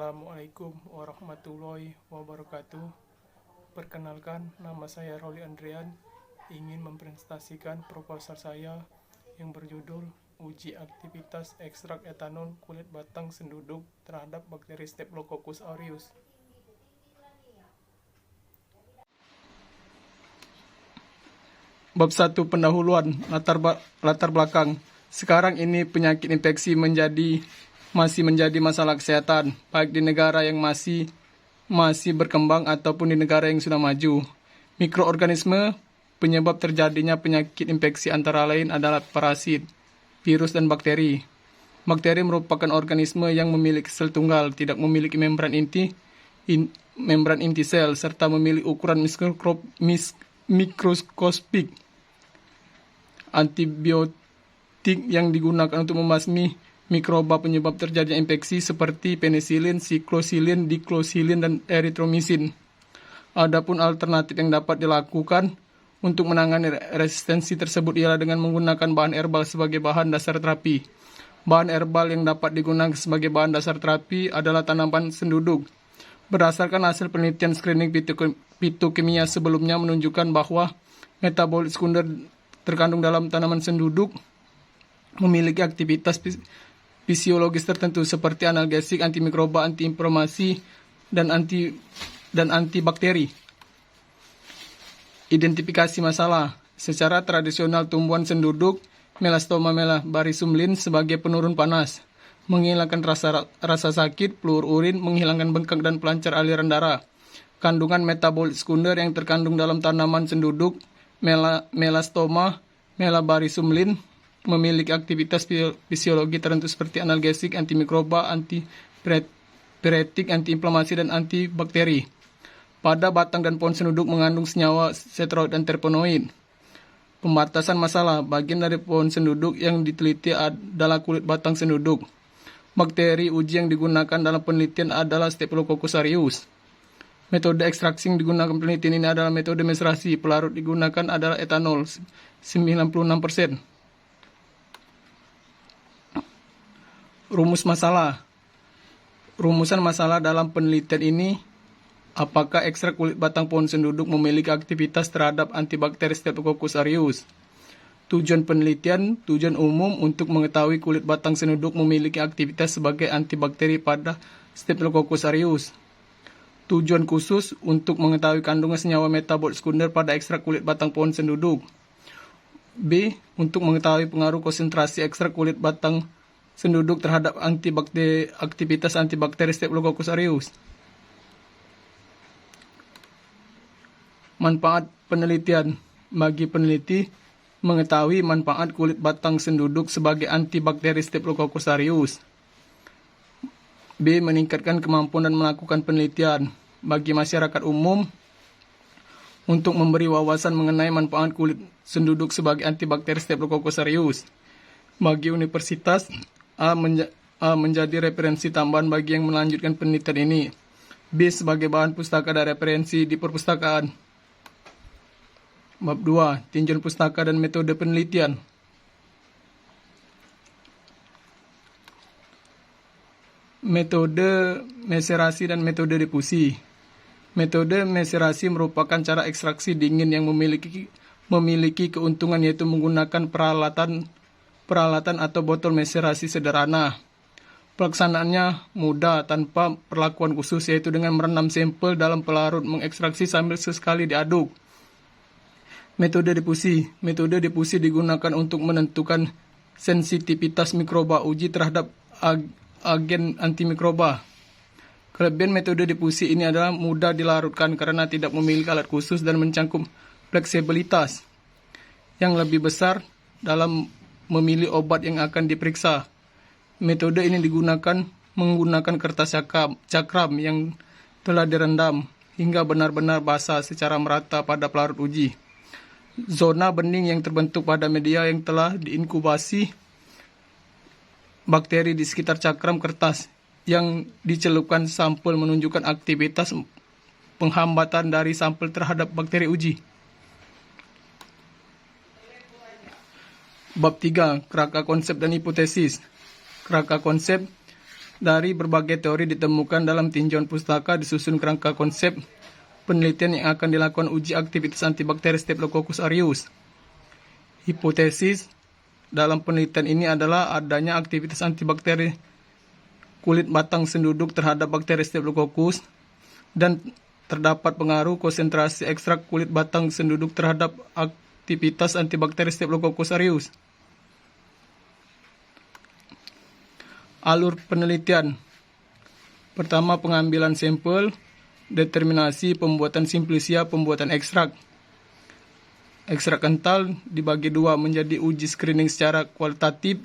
Assalamualaikum warahmatullahi wabarakatuh. Perkenalkan, nama saya Roli Andrian. Ingin mempresentasikan proposal saya yang berjudul Uji aktivitas ekstrak etanol kulit batang senduduk terhadap bakteri Staphylococcus aureus. Bab 1 pendahuluan latar belakang. Sekarang ini penyakit infeksi masih menjadi masalah kesehatan, baik di negara yang masih berkembang ataupun di negara yang sudah maju. Mikroorganisme penyebab terjadinya penyakit infeksi antara lain adalah parasit, virus, dan bakteri. Bakteri merupakan organisme yang memiliki sel tunggal, tidak memiliki membran inti sel, serta memiliki ukuran mikroskopik. Antibiotik yang digunakan untuk membasmi mikroba penyebab terjadinya infeksi seperti penisilin, siklosilin, diklosilin, dan eritromisin. Adapun alternatif yang dapat dilakukan untuk menangani resistensi tersebut ialah dengan menggunakan bahan herbal sebagai bahan dasar terapi. Bahan herbal yang dapat digunakan sebagai bahan dasar terapi adalah tanaman senduduk. Berdasarkan hasil penelitian screening fitokimia sebelumnya menunjukkan bahwa metabolit sekunder terkandung dalam tanaman senduduk memiliki aktivitas fisiologis tertentu seperti analgesik, antimikroba, antiinflamasi, dan antibakteri. Identifikasi masalah. Secara tradisional tumbuhan senduduk Melasthoma barisumlin sebagai penurun panas, menghilangkan rasa sakit, fluor urin, menghilangkan bengkak dan pelancar aliran darah. Kandungan metabolit sekunder yang terkandung dalam tanaman senduduk Melasthoma barisumlin memiliki aktivitas fisiologi tertentu seperti analgesik, antimikroba, antipiretik, antiinflamasi, dan antibakteri. Pada batang dan pohon senduduk mengandung senyawa steroid dan terpenoid. Pembatasan masalah. Bagian dari pohon senduduk yang diteliti adalah kulit batang senduduk. Bakteri uji yang digunakan dalam penelitian adalah Staphylococcus aureus. Metode ekstraksi yang digunakan penelitian ini adalah metode meserasi. Pelarut digunakan adalah etanol 96%. Rumus masalah. Rumusan masalah dalam penelitian ini, apakah ekstrak kulit batang pohon senduduk memiliki aktivitas terhadap antibakteri Staphylococcus aureus? Tujuan penelitian, tujuan umum untuk mengetahui kulit batang senduduk memiliki aktivitas sebagai antibakteri pada Staphylococcus aureus. Tujuan khusus untuk mengetahui kandungan senyawa metabolit sekunder pada ekstrak kulit batang pohon senduduk. B. Untuk mengetahui pengaruh konsentrasi ekstrak kulit batang senduduk terhadap aktivitas antibakteri Staphylococcus aureus. Manfaat penelitian. Bagi peneliti, mengetahui manfaat kulit batang senduduk sebagai antibakteri Staphylococcus aureus. B. Meningkatkan kemampuan dan melakukan penelitian. Bagi masyarakat umum, untuk memberi wawasan mengenai manfaat kulit senduduk sebagai antibakteri Staphylococcus aureus. Bagi universitas, A menjadi referensi tambahan bagi yang melanjutkan penelitian ini. B. Sebagai bahan pustaka dan referensi di perpustakaan. Bab 2. Tinjauan pustaka dan metode penelitian. Metode meserasi dan metode difusi. Metode meserasi merupakan cara ekstraksi dingin yang memiliki keuntungan yaitu menggunakan peralatan atau botol meserasi sederhana. Pelaksanaannya mudah tanpa perlakuan khusus, yaitu dengan merendam sampel dalam pelarut mengekstraksi sambil sesekali diaduk. Metode difusi. Metode difusi digunakan untuk menentukan sensitivitas mikroba uji terhadap agen antimikroba. Kelebihan metode difusi ini adalah mudah dilarutkan karena tidak memiliki alat khusus dan mencangkup fleksibilitas yang lebih besar dalam memilih obat yang akan diperiksa. Metode ini menggunakan kertas cakram yang telah direndam hingga benar-benar basah secara merata pada pelarut uji. Zona bening yang terbentuk pada media yang telah diinkubasi bakteri di sekitar cakram kertas yang dicelupkan sampel menunjukkan aktivitas penghambatan dari sampel terhadap bakteri uji. Bab 3. Kerangka konsep dan hipotesis. Kerangka konsep Dari berbagai teori ditemukan dalam tinjauan pustaka disusun kerangka konsep penelitian yang akan dilakukan uji aktivitas antibakteri Staphylococcus aureus. Hipotesis dalam penelitian ini adalah adanya aktivitas antibakteri kulit batang senduduk terhadap bakteri Staphylococcus dan terdapat pengaruh konsentrasi ekstrak kulit batang senduduk terhadap aktivitas antibakteri Staphylococcus aureus. Alur penelitian. Pertama, pengambilan sampel, determinasi, pembuatan simplisia, pembuatan ekstrak. Ekstrak kental dibagi dua menjadi uji screening secara kualitatif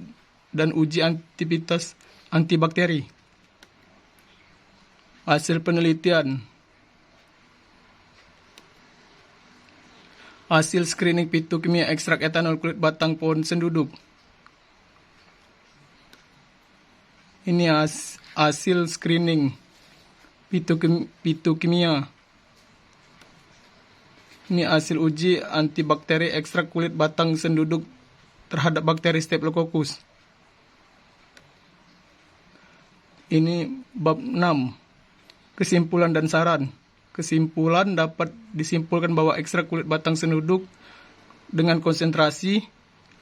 dan uji aktivitas antibakteri. Hasil penelitian. Hasil screening fitokimia ekstrak etanol kulit batang pohon senduduk. Ini hasil screening fitokimia. Ini hasil uji antibakteri ekstrak kulit batang senduduk terhadap bakteri Staphylococcus. Ini bab 6. Kesimpulan dan saran. Kesimpulan dapat disimpulkan bahwa ekstrak kulit batang senduduk dengan konsentrasi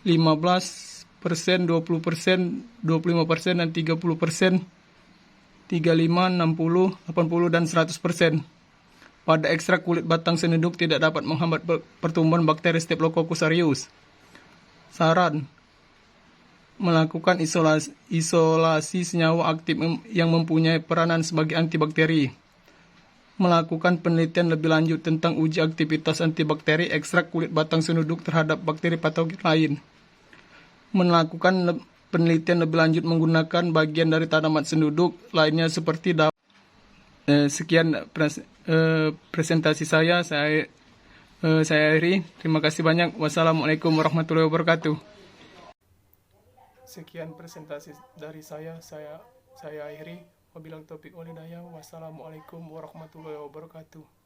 15%, 20%, 25%, dan 30%, 35, 60, 80, dan 100%. Pada ekstrak kulit batang senduduk tidak dapat menghambat pertumbuhan bakteri Staphylococcus aureus. Saran: melakukan isolasi senyawa aktif yang mempunyai peranan sebagai antibakteri. Melakukan penelitian lebih lanjut tentang uji aktivitas antibakteri ekstrak kulit batang senduduk terhadap bakteri patogen lain. Melakukan penelitian lebih lanjut menggunakan bagian dari tanaman senduduk lainnya seperti daun. Sekian presentasi saya akhiri. Terima kasih banyak. Wassalamualaikum warahmatullahi wabarakatuh. Sekian presentasi dari saya akhiri. Wabillahi taufiq wal hidayah. Wassalamualaikum warahmatullahi wabarakatuh.